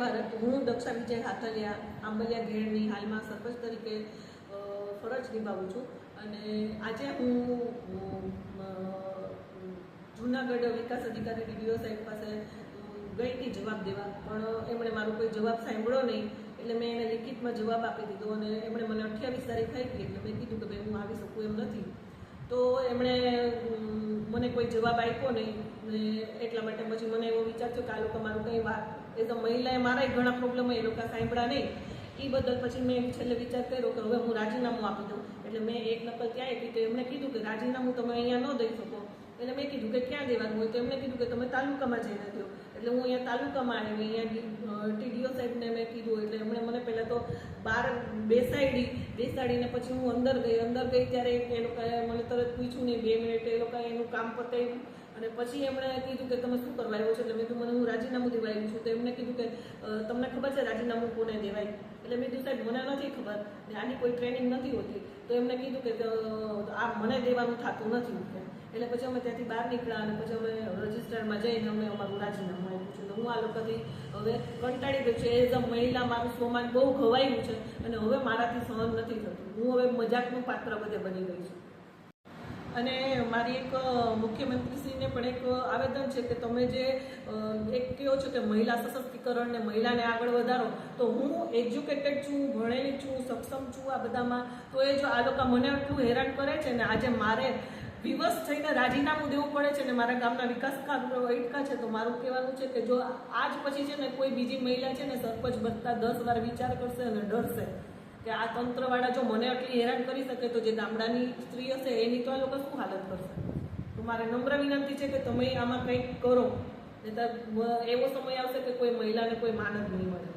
ભારત હું દક્ષા વિજય હાથલિયા આંબલિયા ઘેડની હાલમાં સરપંચ તરીકે ફરજ નિભાવું છું અને આજે હું જૂનાગઢ વિકાસ અધિકારી ડીડીઓ સાહેબ પાસે ગઈ હતી જવાબ દેવા, પણ એમણે મારો કોઈ જવાબ સાંભળ્યો નહીં. એટલે મેં એને લિખિતમાં જવાબ આપી દીધો અને એમણે મને 28 તારીખ થઈ ગઈ એટલે મેં કીધું કે ભાઈ હું આવી શકું એમ નથી. તો એમણે મને કોઈ જવાબ આપ્યો નહીં ને એટલા માટે પછી મને એવો વિચાર થયો કે આ લોકો મારું કંઈ વાત એઝ અ મહિલાએ મારા ઘણા પ્રોબ્લેમ એ લોકો સાંભળ્યા નહીં. એ બદલ પછી મેં છેલ્લે વિચાર કર્યો કે હવે હું રાજીનામું આપી દઉં. એટલે મેં એક નકલ ત્યાં આપી તો એમણે કીધું કે રાજીનામું તમે અહીંયા ન દઈ શકો. એટલે મેં કીધું કે ક્યાં દેવાનું હોય, તો એમણે કીધું કે તમે તાલુકામાં જઈને દો. એટલે હું અહીંયા તાલુકામાં આવી, અહીંયા ટીડીઓ સાહેબને મેં કીધું. એટલે એમણે મને પહેલાં તો બહાર બેસાડીને પછી હું અંદર ગઈ ત્યારે એ લોકોએ મને તરત પૂછ્યું નહીં, 2 મિનિટ એ લોકોએ એનું કામ પતાવ્યું અને પછી એમણે કીધું કે તમે શું કરવા આવ્યો છો. એટલે મેં કીધું મને હું રાજીનામું દેવા આવ્યું છું. તો એમણે કીધું કે તમને ખબર છે રાજીનામું કોને દેવાય? એટલે મેં કીધું સાહેબ મને નથી ખબર ને આની કોઈ ટ્રેનિંગ નથી હોતી. તો એમણે કીધું કે આ મને દેવાનું થતું નથી. એટલે પછી અમે ત્યાંથી બહાર નીકળ્યા અને પછી અમે રજિસ્ટરમાં જઈને અમે અમારું રાજીનામું આપ્યું છે. તો હું આ લોકોથી હવે કંટાળી ગઈ છું. એઝ અ મહિલા મારું સ્વમાન બહુ ઘવાયું છે અને હવે મારાથી સહન નથી થતું. હું હવે મજાકનું પાત્ર બધે બની ગઈ છું. અને મારી એક મુખ્યમંત્રીશ્રીને પણ એક આવેદન છે કે તમે જે એક કહો છો કે મહિલા સશક્તિકરણ ને મહિલાને આગળ વધારો, તો હું એજ્યુકેટેડ છું, ભણેલી છું, સક્ષમ છું આ બધામાં. તો એ જો આ લોકો મને આટલું હેરાન કરે છે ને આજે મારે વિવશ થઈને રાજીનામું દેવું પડે છે ને મારા ગામના વિકાસ કામો અટકા છે, તો મારું કહેવાનું છે કે જો આજ પછી છે ને કોઈ બીજી મહિલા છે ને સરપંચ બનતા 10 વાર વિચાર કરશે અને ડરશે કે આ તંત્રવાળા જો મને આટલી હેરાન કરી શકે તો જે ગામડાની સ્ત્રી હશે એની તો આ લોકો શું હાલત કરશે. તો મારે નમ્ર વિનંતી છે કે તમે આમાં કંઈક કરો, નહીં તો એવો સમય આવશે કે કોઈ મહિલાને કોઈ માન જ નહીં મળે.